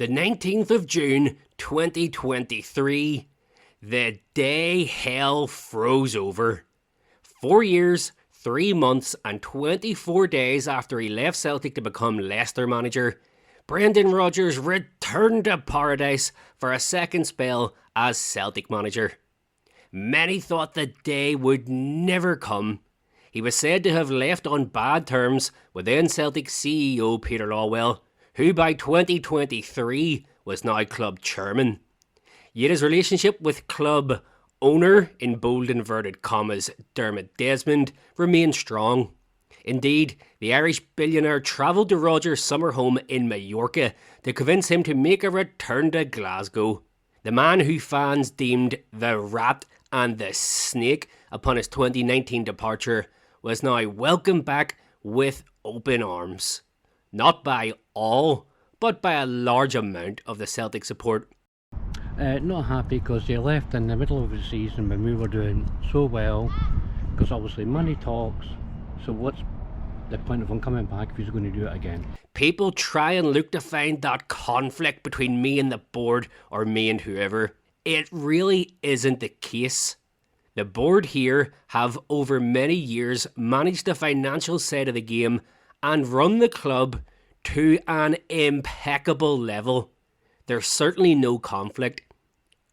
The 19th of June 2023, the day hell froze over. 4 years, 3 months and 24 days after he left Celtic to become Leicester manager, Brendan Rodgers returned to paradise for a second spell as Celtic manager. Many thought the day would never come. He was said to have left on bad terms with then Celtic CEO Peter Lawwell, who by 2023 was now club chairman. Yet his relationship with club owner, in bold inverted commas, Dermot Desmond, remained strong. Indeed, the Irish billionaire travelled to Rodgers' summer home in Mallorca to convince him to make a return to Glasgow. The man who fans deemed the rat and the snake upon his 2019 departure was now welcomed back with open arms. Not by all, but by a large amount of the Celtic support. Not happy because they left in the middle of the season when we were doing so well, because obviously money talks, so what's the point of him coming back if he's going to do it again? People try and look to find that conflict between me and the board or me and whoever. It really isn't the case. The board here have over many years managed the financial side of the game and run the club to an impeccable level. There's certainly no conflict.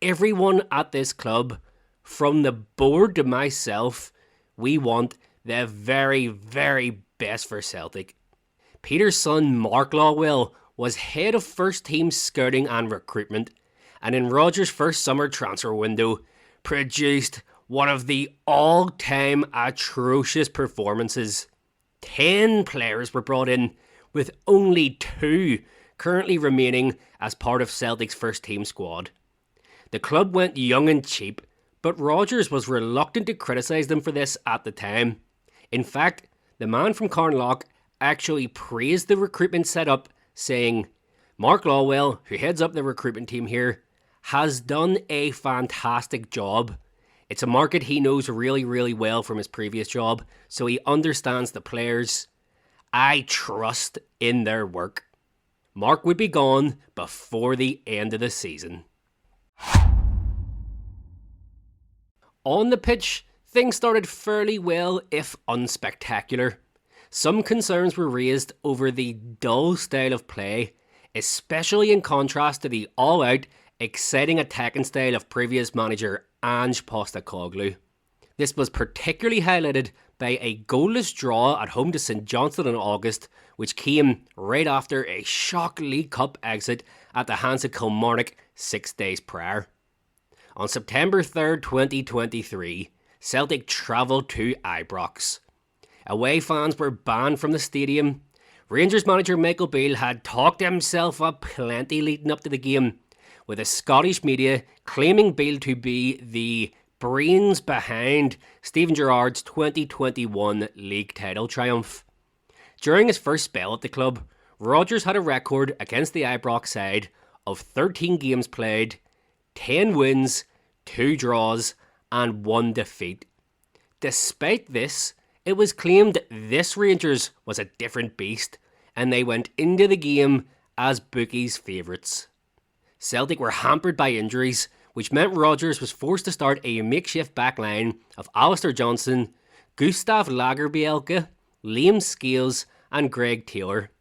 Everyone at this club, from the board to myself, we want the very, very best for Celtic. Peter's son Mark Lawwell was head of first team scouting and recruitment, and in Rodgers' first summer transfer window produced one of the all-time atrocious performances. 10 players were brought in, with only 2 currently remaining as part of Celtic's first team squad. The club went young and cheap, but Rodgers was reluctant to criticise them for this at the time. In fact, the man from Carnlough actually praised the recruitment setup, saying, "Mark Lawwell, who heads up the recruitment team here, has done a fantastic job. It's a market he knows really, really well from his previous job, so he understands the players. I trust in their work." Mark would be gone before the end of the season. On the pitch, things started fairly well, if unspectacular. Some concerns were raised over the dull style of play, especially in contrast to the all-out, exciting attacking style of previous manager Ange Postecoglou. This was particularly highlighted by a goalless draw at home to St Johnstone in August, which came right after a shock League Cup exit at the hands of Kilmarnock 6 days prior. On September 3rd, 2023, Celtic travelled to Ibrox. Away fans were banned from the stadium. Rangers manager Michael Beale had talked himself up plenty leading up to the game, with the Scottish media claiming Beale to be the brains behind Steven Gerrard's 2021 league title triumph. During his first spell at the club, Rodgers had a record against the Ibrox side of 13 games played, 10 wins, 2 draws and 1 defeat. Despite this, it was claimed this Rangers was a different beast and they went into the game as bookies' favourites. Celtic were hampered by injuries, which meant Rodgers was forced to start a makeshift backline of Alistair Johnston, Gustav Lagerbielke, Liam Scales and Greg Taylor.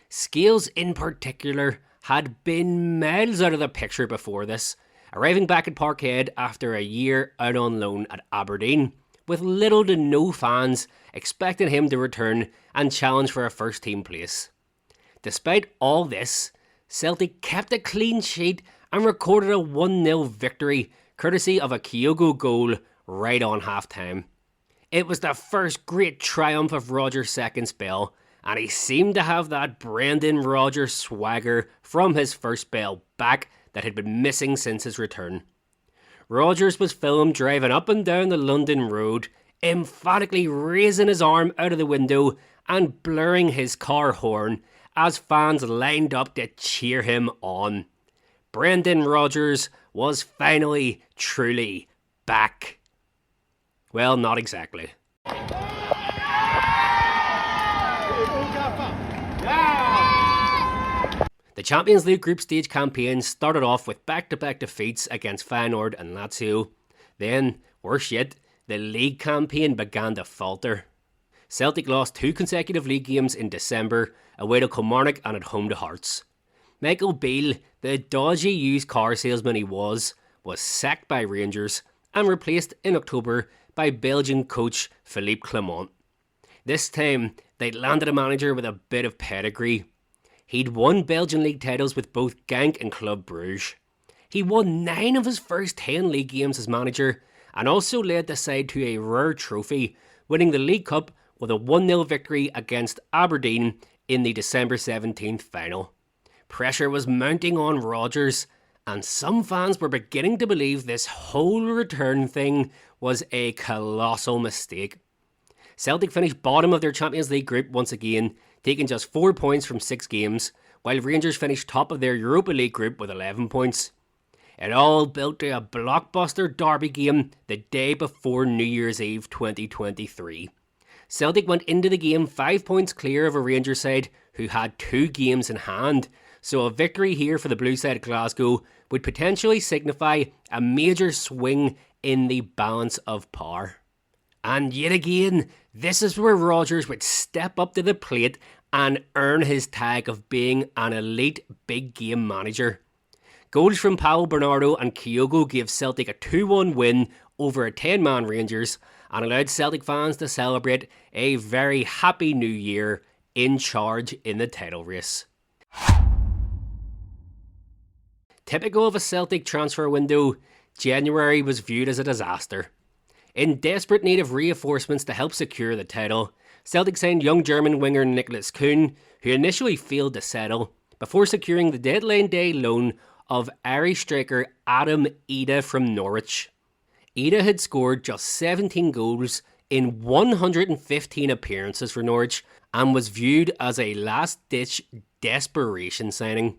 Scales in particular had been miles out of the picture before this, arriving back at Parkhead after a year out on loan at Aberdeen, with little to no fans expecting him to return and challenge for a first team place. Despite all this, Celtic kept a clean sheet and recorded a 1-0 victory, courtesy of a Kyogo goal right on half-time. It was the first great triumph of Rodgers' second spell, and he seemed to have that Brendan Rodgers swagger from his first spell back that had been missing since his return. Rodgers was filmed driving up and down the London road, emphatically raising his arm out of the window and blurring his car horn as fans lined up to cheer him on. Brendan Rodgers was finally, truly back. Well, not exactly. The The Champions League group stage campaign started off with back-to-back defeats against Feyenoord and Lazio. Then, worse yet, the league campaign began to falter. Celtic lost 2 consecutive league games in December, away to Kilmarnock and at home to Hearts. Michael Beale, the dodgy used car salesman he was sacked by Rangers and replaced in October by Belgian coach Philippe Clement. This time, they'd landed a manager with a bit of pedigree. He'd won Belgian league titles with both Genk and Club Brugge. He won 9 of his first 10 league games as manager and also led the side to a rare trophy, winning the League Cup with a 1-0 victory against Aberdeen in the December 17th final. Pressure was mounting on Rodgers, and some fans were beginning to believe this whole return thing was a colossal mistake. Celtic finished bottom of their Champions League group once again, taking just 4 points from 6 games, while Rangers finished top of their Europa League group with 11 points. It all built to a blockbuster derby game the day before New Year's Eve 2023. Celtic went into the game 5 points clear of a Rangers side who had 2 games in hand, so a victory here for the blue side of Glasgow would potentially signify a major swing in the balance of power. And yet again, this is where Rodgers would step up to the plate and earn his tag of being an elite big game manager. Goals from Paulo Bernardo and Kyogo gave Celtic a 2-1 win over a 10-man Rangers and allowed Celtic fans to celebrate a very happy new year in charge in the title race. Typical of a Celtic transfer window, January was viewed as a disaster. In desperate need of reinforcements to help secure the title, Celtic signed young German winger Nicholas Kuhn, who initially failed to settle, before securing the deadline day loan of Irish striker Adam Ida from Norwich. Ida had scored just 17 goals in 115 appearances for Norwich and was viewed as a last-ditch desperation signing.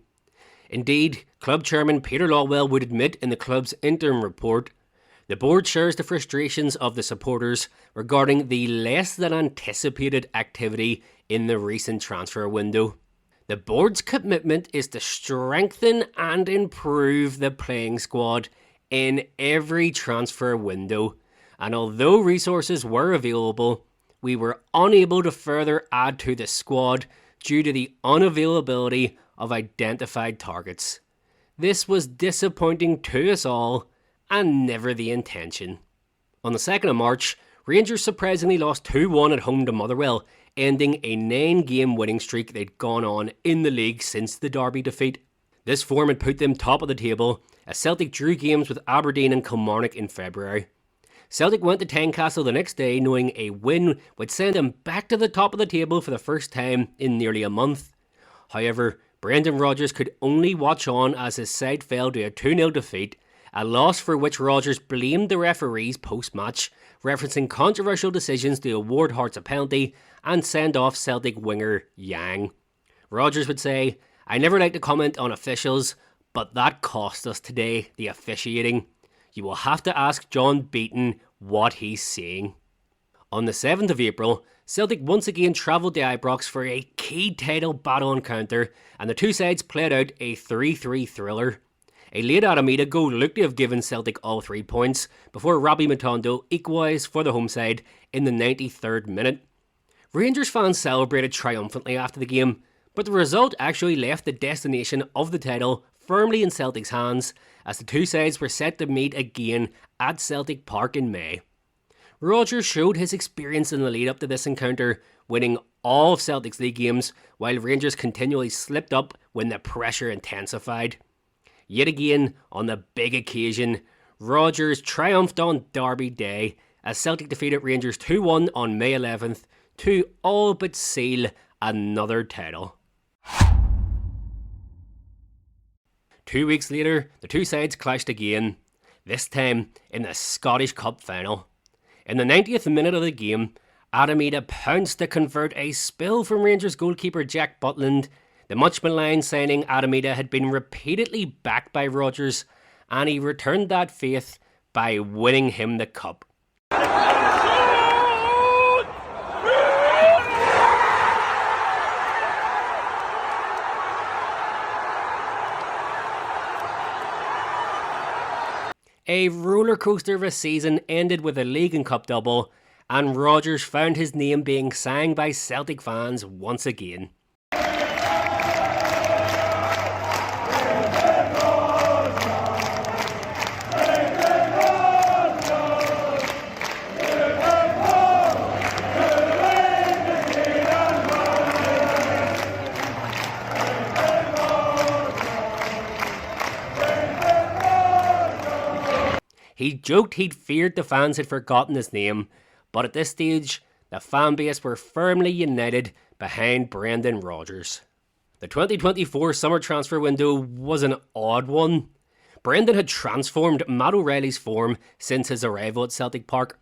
Indeed, club chairman Peter Lawwell would admit in the club's interim report, the board shares the frustrations of the supporters regarding the less than anticipated activity in the recent transfer window. The board's commitment is to strengthen and improve the playing squad in every transfer window, and although resources were available, we were unable to further add to the squad due to the unavailability of identified targets. This was disappointing to us all, and never the intention. On the 2nd of March, Rangers surprisingly lost 2-1 at home to Motherwell, ending a 9-game winning streak they'd gone on in the league since the Derby defeat. This form had put them top of the table, as Celtic drew games with Aberdeen and Kilmarnock in February. Celtic went to Tynecastle the next day knowing a win would send them back to the top of the table for the first time in nearly a month. However, Brendan Rodgers could only watch on as his side fell to a 2-0 defeat, a loss for which Rodgers blamed the referees post-match, referencing controversial decisions to award Hearts a penalty and send off Celtic winger Yang. Rodgers would say, "I never like to comment on officials, but that cost us today, the officiating. You will have to ask John Beaton what he's saying." On the 7th of April, Celtic once again travelled to Ibrox for a key title battle encounter, and the two sides played out a 3-3 thriller. A late Arameda goal looked to have given Celtic all 3 points before Robbie Matondo equalised for the home side in the 93rd minute. Rangers fans celebrated triumphantly after the game, but the result actually left the destination of the title firmly in Celtic's hands as the two sides were set to meet again at Celtic Park in May. Rodgers showed his experience in the lead up to this encounter, winning all of Celtic's league games while Rangers continually slipped up when the pressure intensified. Yet again, on the big occasion, Rodgers triumphed on Derby Day as Celtic defeated Rangers 2-1 on May 11th to all but seal another title. 2 weeks later, the two sides clashed again, this time in the Scottish Cup final. In the 90th minute of the game, Arameda pounced to convert a spill from Rangers goalkeeper Jack Butland. The much-maligned signing Arameda had been repeatedly backed by Rodgers, and he returned that faith by winning him the cup. A roller coaster of a season ended with a league and cup double, and Rodgers found his name being sang by Celtic fans once again. He joked he'd feared the fans had forgotten his name, but at this stage, the fan base were firmly united behind Brendan Rodgers. The 2024 summer transfer window was an odd one. Brendan had transformed Matt O'Reilly's form since his arrival at Celtic Park.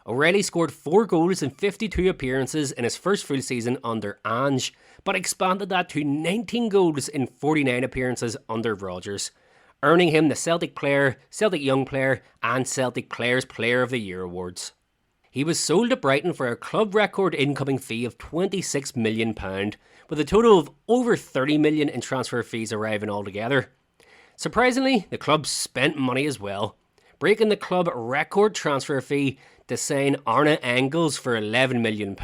O'Reilly scored 4 goals in 52 appearances in his first full season under Ange, but expanded that to 19 goals in 49 appearances under Rodgers, earning him the Celtic Player, Celtic Young Player and Celtic Players Player of the Year awards. He was sold to Brighton for a club record incoming fee of £26 million, with a total of over £30 million in transfer fees arriving altogether. Surprisingly, the club spent money as well, breaking the club record transfer fee to sign Arne Engels for £11 million,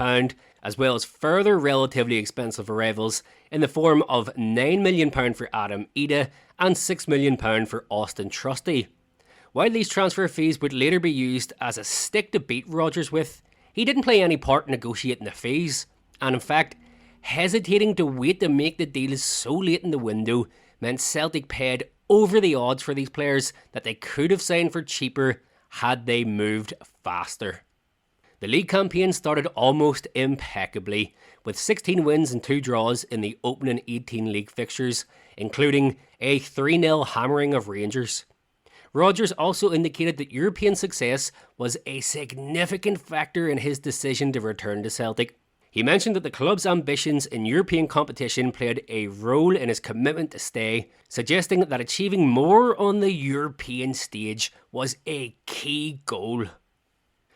as well as further relatively expensive arrivals in the form of £9 million for Adam Ida and £6 million for Austin Trusty. While these transfer fees would later be used as a stick to beat Rodgers with, he didn't play any part in negotiating the fees, and in fact, hesitating to wait to make the deals so late in the window meant Celtic paid over the odds for these players that they could have signed for cheaper had they moved faster. The league campaign started almost impeccably, with 16 wins and 2 draws in the opening 18 league fixtures, including a 3-0 hammering of Rangers. Rodgers also indicated that European success was a significant factor in his decision to return to Celtic. He mentioned that the club's ambitions in European competition played a role in his commitment to stay, suggesting that achieving more on the European stage was a key goal.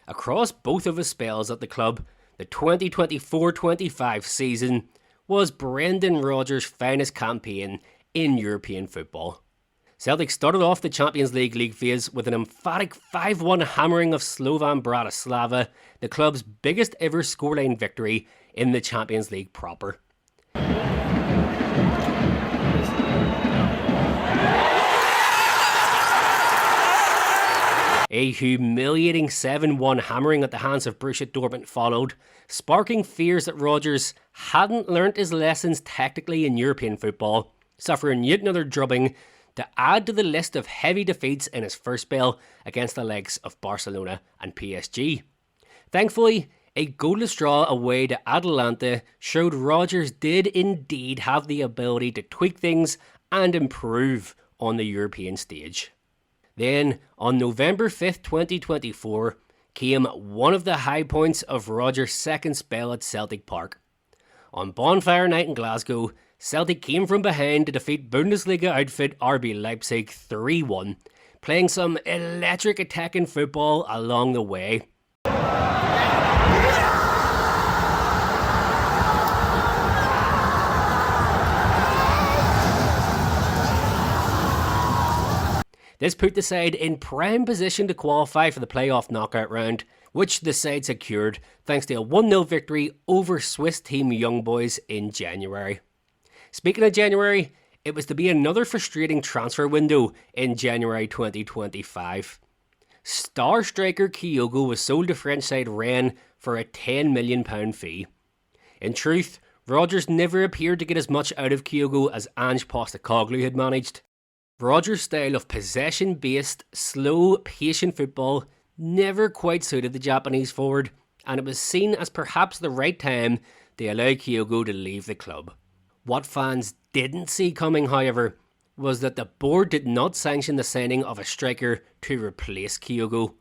Across both of his spells at the club, the 2024-25 season was Brendan Rodgers' finest campaign in European football. Celtic started off the Champions League phase with an emphatic 5-1 hammering of Slovan Bratislava, the club's biggest ever scoreline victory in the Champions League proper. A humiliating 7-1 hammering at the hands of Borussia Dortmund followed, sparking fears that Rodgers hadn't learnt his lessons tactically in European football, suffering yet another drubbing to add to the list of heavy defeats in his first spell against the likes of Barcelona and PSG. Thankfully, a goalless draw away to Atalanta showed Rodgers did indeed have the ability to tweak things and improve on the European stage. Then, on November 5th, 2024, came one of the high points of Rodgers' second spell at Celtic Park. On Bonfire Night in Glasgow, Celtic came from behind to defeat Bundesliga outfit RB Leipzig 3-1, playing some electric attacking football along the way. This put the side in prime position to qualify for the playoff knockout round, which the side secured thanks to a 1-0 victory over Swiss team Young Boys in January. Speaking of January, it was to be another frustrating transfer window in January 2025. Star striker Kyogo was sold to French side Rennes for a £10 million fee. In truth, Rodgers never appeared to get as much out of Kyogo as Ange Postecoglou had managed. Rodgers' style of possession-based, slow, patient football never quite suited the Japanese forward, and it was seen as perhaps the right time to allow Kyogo to leave the club. What fans didn't see coming, however, was that the board did not sanction the signing of a striker to replace Kyogo.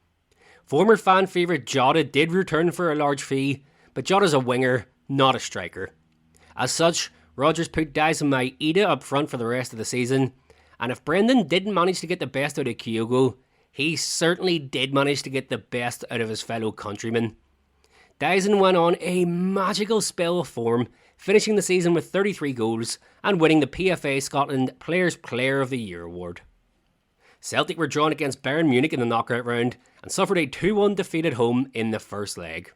Former fan favourite Jota did return for a large fee, but Jota's a winger, not a striker. As such, Rodgers put Daisen Maeda up front for the rest of the season, and if Brendan didn't manage to get the best out of Kyogo, he certainly did manage to get the best out of his fellow countrymen. Daisen went on a magical spell of form, finishing the season with 33 goals and winning the PFA Scotland Players Player of the Year award. Celtic were drawn against Bayern Munich in the knockout round and suffered a 2-1 defeat at home in the first leg.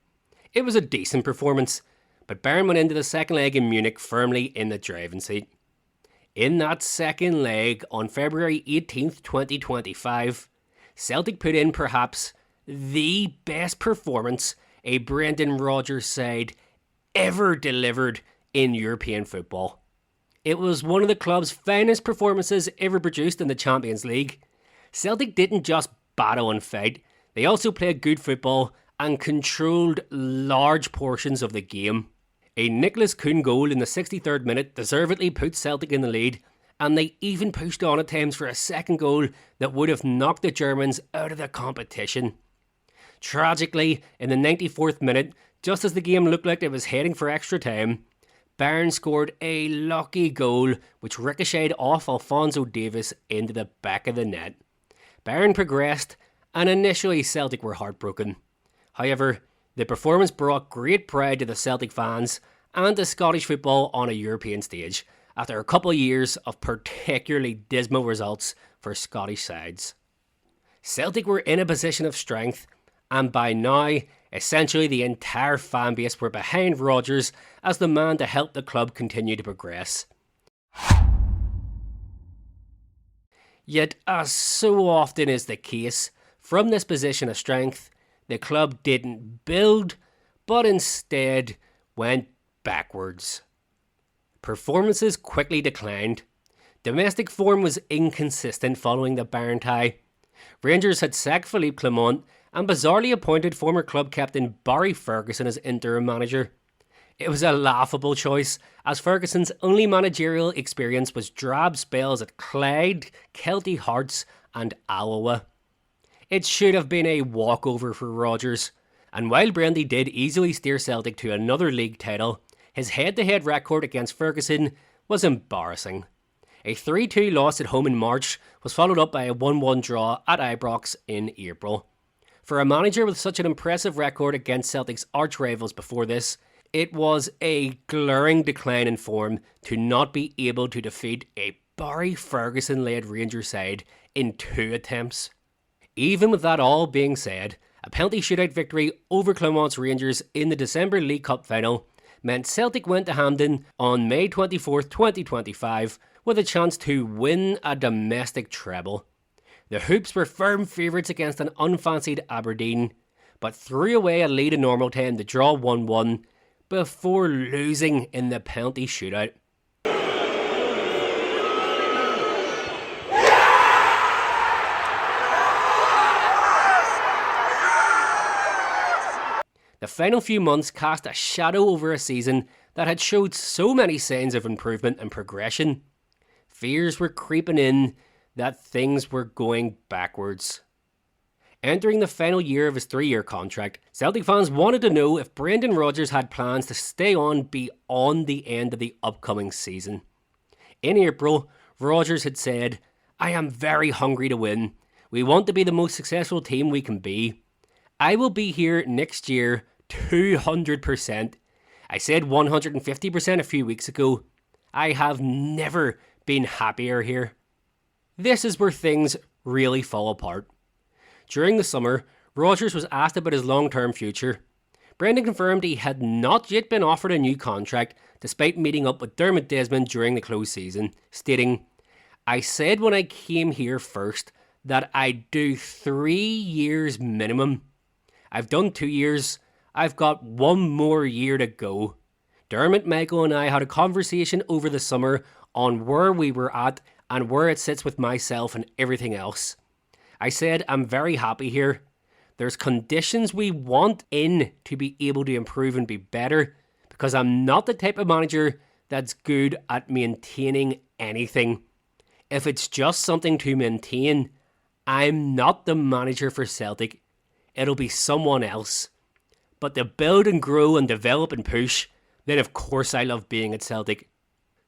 It was a decent performance, but Bayern went into the second leg in Munich firmly in the driving seat. In that second leg on February 18th, 2025, Celtic put in perhaps the best performance a Brendan Rodgers side ever delivered in European football. It was one of the club's finest performances ever produced in the Champions League. Celtic didn't just battle and fight, they also played good football and controlled large portions of the game. A Nicholas Kuhn goal in the 63rd minute deservedly put Celtic in the lead, and they even pushed on at times for a second goal that would have knocked the Germans out of the competition. Tragically, in the 94th minute, just as the game looked like it was heading for extra time, Bayern scored a lucky goal which ricocheted off Alphonso Davies into the back of the net. Bayern progressed, and initially Celtic were heartbroken. However, the performance brought great pride to the Celtic fans and to Scottish football on a European stage, after a couple of years of particularly dismal results for Scottish sides. Celtic were in a position of strength, and by now, essentially the entire fan base were behind Rodgers as the man to help the club continue to progress. Yet, as so often is the case, from this position of strength, the club didn't build, but instead went backwards. Performances quickly declined. Domestic form was inconsistent following the Bayern tie. Rangers had sacked Philippe Clement and bizarrely appointed former club captain Barry Ferguson as interim manager. It was a laughable choice, as Ferguson's only managerial experience was drab spells at Clyde, Celtic Hearts and Alloa. It should have been a walkover for Rodgers, and while Brendan did easily steer Celtic to another league title, his head-to-head record against Ferguson was embarrassing. A 3-2 loss at home in March was followed up by a 1-1 draw at Ibrox in April. For a manager with such an impressive record against Celtic's arch-rivals before this, it was a glaring decline in form to not be able to defeat a Barry Ferguson-led Rangers side in 2 attempts. Even with that all being said, a penalty shootout victory over Clement's Rangers in the December League Cup final meant Celtic went to Hampden on May 24th, 2025 with a chance to win a domestic treble. The Hoops were firm favourites against an unfancied Aberdeen, but threw away a lead in normal time to draw 1-1 before losing in the penalty shootout. The final few months cast a shadow over a season that had showed so many signs of improvement and progression. Fears were creeping in that things were going backwards. Entering the final year of his 3-year contract, Celtic fans wanted to know if Brendan Rodgers had plans to stay on beyond the end of the upcoming season. In April, Rodgers had said, "I am very hungry to win. We want to be the most successful team we can be. I will be here next year 200%. I said 150% a few weeks ago. I have never been happier here." This is where things really fall apart. During the summer, Rodgers was asked about his long-term future. Brendan confirmed he had not yet been offered a new contract despite meeting up with Dermot Desmond during the close season, stating, "I said when I came here first that I'd do 3 years minimum. I've done 2 years. I've got 1 more year to go. Dermot, Michael and I had a conversation over the summer on where we were at and where it sits with myself and everything else. I said I'm very happy here. There's conditions we want in to be able to improve and be better, because I'm not the type of manager that's good at maintaining anything. If it's just something to maintain, I'm not the manager for Celtic. It'll be someone else. But to build and grow and develop and push, then of course I love being at Celtic.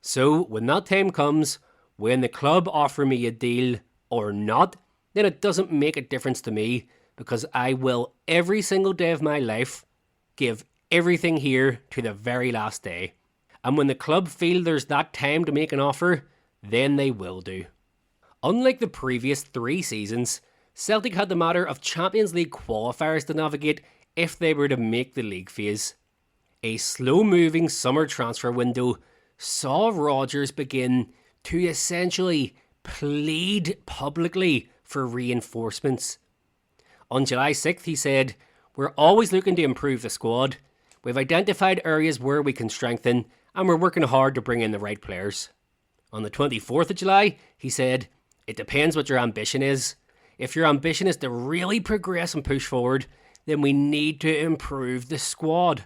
So when that time comes, when the club offer me a deal or not, then it doesn't make a difference to me, because I will every single day of my life give everything here to the very last day. And when the club feel there's that time to make an offer, then they will do." Unlike the previous 3 seasons, Celtic had the matter of Champions League qualifiers to navigate if they were to make the league phase. A slow-moving summer transfer window saw Rodgers begin to essentially plead publicly for reinforcements. On July 6th, he said, "We're always looking to improve the squad. We've identified areas where we can strengthen, and we're working hard to bring in the right players." On the 24th of July, he said, "It depends what your ambition is. If your ambition is to really progress and push forward, then we need to improve the squad."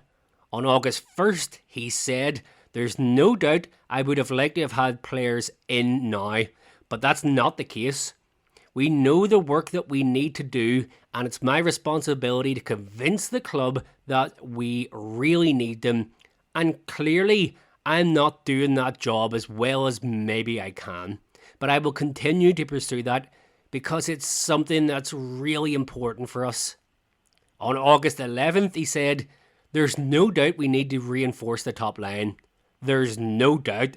On August 1st, he said, "There's no doubt I would have liked to have had players in now, but that's not the case. We know the work that we need to do, and it's my responsibility to convince the club that we really need them. And clearly, I'm not doing that job as well as maybe I can. But I will continue to pursue that because it's something that's really important for us." On August 11th, he said, "There's no doubt we need to reinforce the top line. There's no doubt."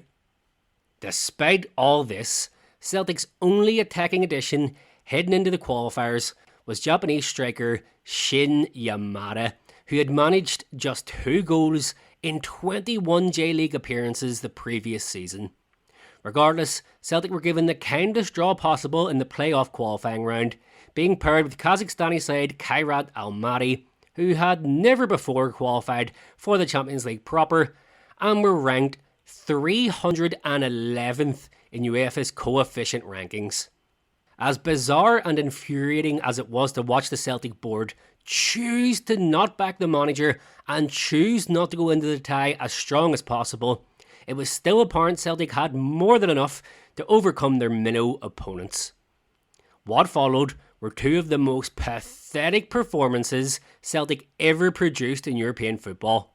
Despite all this, Celtic's only attacking addition heading into the qualifiers was Japanese striker Shin Yamada, who had managed just 2 goals in 21 J-League appearances the previous season. Regardless, Celtic were given the kindest draw possible in the playoff qualifying round, being paired with Kazakhstani side Kairat Almaty, who had never before qualified for the Champions League proper, and were ranked 311th in UEFA's coefficient rankings. As bizarre and infuriating as it was to watch the Celtic board choose to not back the manager and choose not to go into the tie as strong as possible, it was still apparent Celtic had more than enough to overcome their minnow opponents. What followed were 2 of the most pathetic performances Celtic ever produced in European football.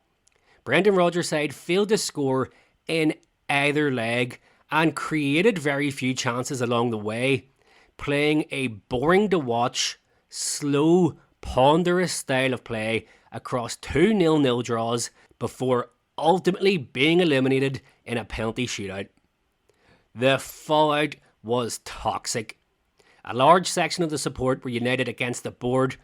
Brendan Rodgers' side failed to score in either leg and created very few chances along the way, playing a boring to watch, slow, ponderous style of play across 2 0-0 draws before ultimately being eliminated in a penalty shootout. The fallout was toxic. A large section of the support were united against the board.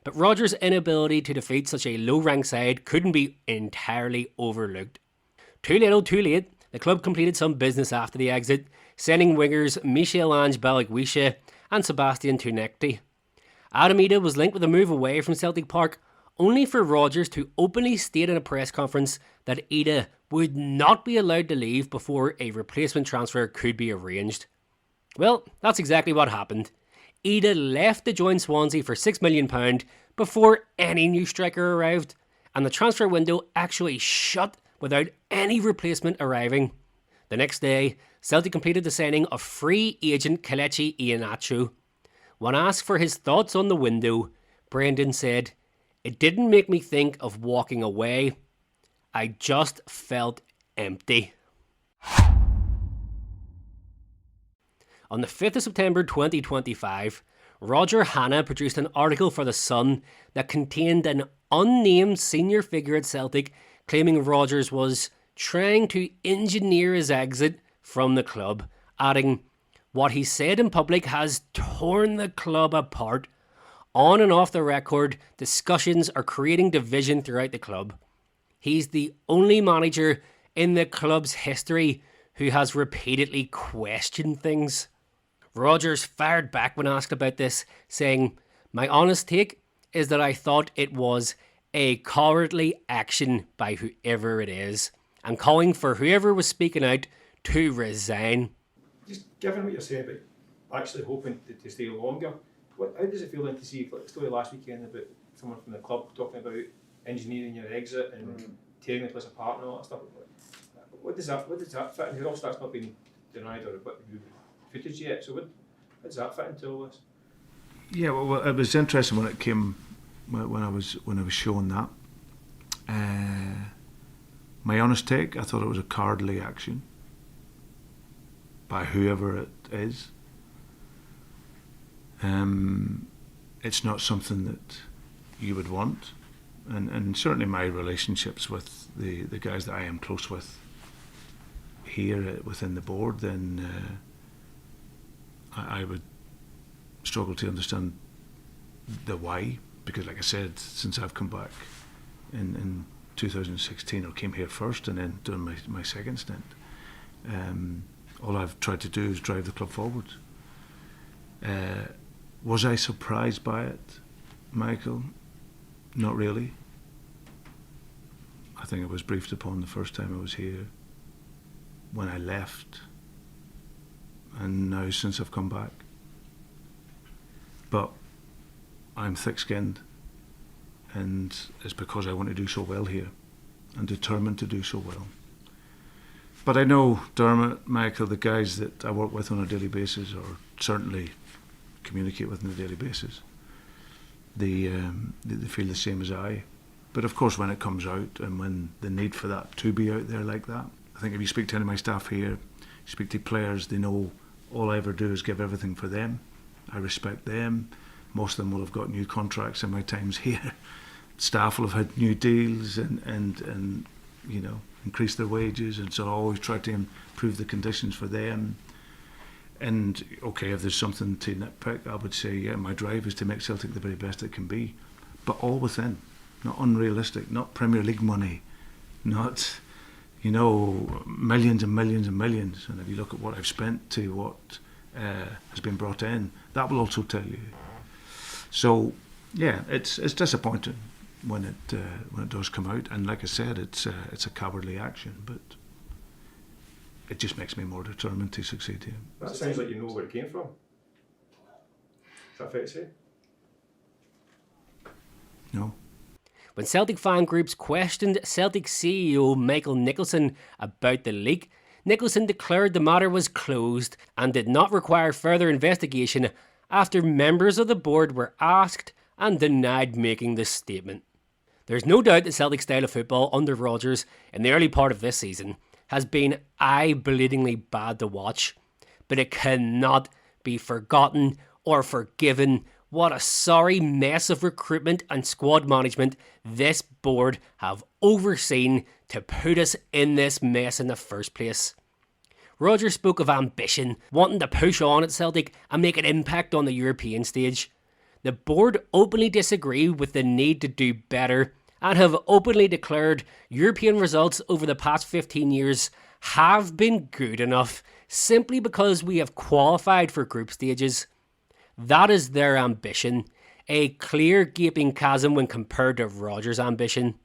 But Rodgers' inability to defeat such a low-ranked side couldn't be entirely overlooked. Too little, too late, the club completed some business after the exit, sending wingers Michel-Ange Balagwisha and Sebastian Tunekti. Adam Ida was linked with a move away from Celtic Park, only for Rodgers to openly state in a press conference that Ida would not be allowed to leave before a replacement transfer could be arranged. Well, that's exactly what happened. Ida left to join Swansea for £6 million before any new striker arrived, and the transfer window actually shut without any replacement arriving. The next day, Celtic completed the signing of free agent Kelechi Iheanacho. When asked for his thoughts on the window, Brendan said, "It didn't make me think of walking away. I just felt empty." On the 5th of September 2025, Roger Hanna produced an article for The Sun that contained an unnamed senior figure at Celtic claiming Rodgers was trying to engineer his exit from the club, adding, "What he said in public has torn the club apart. On and off the record, discussions are creating division throughout the club. He's the only manager in the club's history who has repeatedly questioned things." Rodgers fired back when asked about this, saying, "My honest take is that I thought it was a cowardly action by whoever it is, and calling for whoever was speaking out to resign." Just given what you're saying about actually hoping to stay longer, how does it feel then to see like the story last weekend about someone from the club talking about engineering your exit and tearing the place apart and all that stuff? What does that fit into? Also, that's not been denied or footage yet. So what does that fit into all this? Yeah, well, it was interesting when it came when I was shown that. My honest take, I thought it was a cowardly action by whoever it is. It's not something that you would want. And certainly my relationships with the guys that I am close with here within the board, then I would struggle to understand the why, because like I said, since I've come back in 2016, or came here first and then doing my second stint, all I've tried to do is drive the club forward. Was I surprised by it, Michael? Not really. I think I was briefed upon the first time I was here, when I left, and now since I've come back. But I'm thick-skinned, and it's because I want to do so well here, and determined to do so well. But I know Dermot, Michael, the guys that I work with on a daily basis, or certainly communicate with on a daily basis, they feel the same as I. But of course, when it comes out, and when the need for that to be out there like that, I think if you speak to any of my staff here, you speak to players, they know all I ever do is give everything for them. I respect them. Most of them will have got new contracts in my times here. Staff will have had new deals and you know, increase their wages, and so I always try to improve the conditions for them. And okay, if there's something to nitpick, I would say, yeah, my drive is to make Celtic the very best it can be, but all within, not unrealistic, not Premier League money, not, you know, millions and millions and millions. And if you look at what I've spent to what has been brought in, that will also tell you. So yeah, it's disappointing when it does come out, and like I said, it's a cowardly action, but it just makes me more determined to succeed here. That sounds like you know where it came from. Is that fair to say? No. When Celtic fan groups questioned Celtic CEO Michael Nicholson about the leak, Nicholson declared the matter was closed and did not require further investigation after members of the board were asked and denied making the statement. There's no doubt the Celtic style of football under Rodgers in the early part of this season has been eye-bleedingly bad to watch, but it cannot be forgotten or forgiven what a sorry mess of recruitment and squad management this board have overseen to put us in this mess in the first place. Rodgers spoke of ambition, wanting to push on at Celtic and make an impact on the European stage. The board openly disagree with the need to do better and have openly declared European results over the past 15 years have been good enough simply because we have qualified for group stages. That is their ambition, a clear gaping chasm when compared to Rodgers' ambition.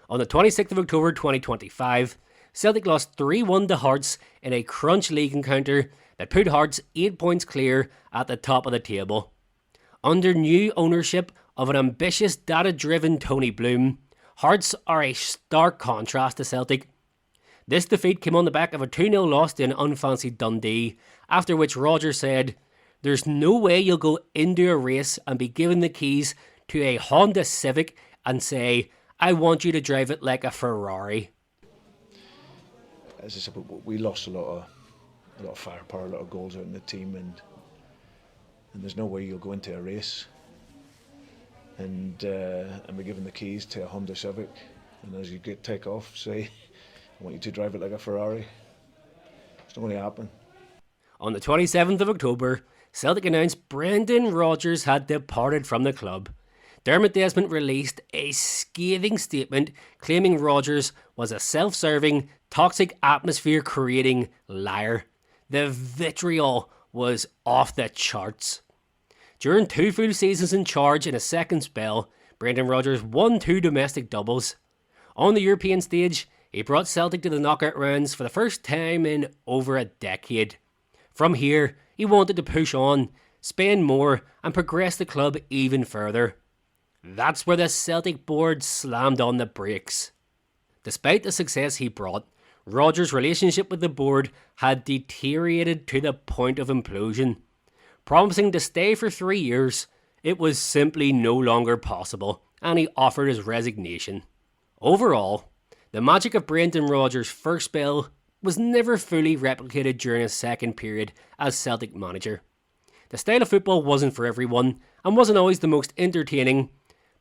On the 26th of October 2025, Celtic lost 3-1 to Hearts in a crunch league encounter that put Hearts 8 points clear at the top of the table. Under new ownership of an ambitious, data-driven Tony Bloom, Hearts are a stark contrast to Celtic. This defeat came on the back of a 2-0 loss to an unfancied Dundee, after which Rodgers said, "There's no way you'll go into a race and be given the keys to a Honda Civic and say, 'I want you to drive it like a Ferrari.'" As I said, we lost a lot of firepower, a lot of goals out in the team, and there's no way you'll go into a race and be given the keys to a Honda Civic, and as you take off, say, "I want you to drive it like a Ferrari." It's not going to happen. On the 27th of October, Celtic announced Brendan Rodgers had departed from the club. Dermot Desmond released a scathing statement claiming Rodgers was a self-serving, toxic atmosphere-creating liar. The vitriol was off the charts. During 2 full seasons in charge in a second spell, Brendan Rodgers won 2 domestic doubles. On the European stage, he brought Celtic to the knockout rounds for the first time in over a decade. From here, he wanted to push on, spend more, and progress the club even further. That's where the Celtic board slammed on the brakes. Despite the success he brought, Rodgers' relationship with the board had deteriorated to the point of implosion. Promising to stay for 3 years, it was simply no longer possible, and he offered his resignation. Overall, the magic of Brendan Rodgers' first spell was never fully replicated during his second period as Celtic manager. The style of football wasn't for everyone and wasn't always the most entertaining,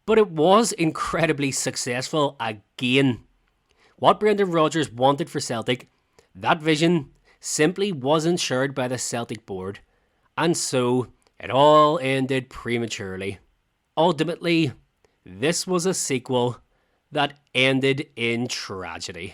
but it was incredibly successful again. What Brendan Rodgers wanted for Celtic, that vision simply wasn't shared by the Celtic board, and so it all ended prematurely. Ultimately, this was a sequel that ended in tragedy.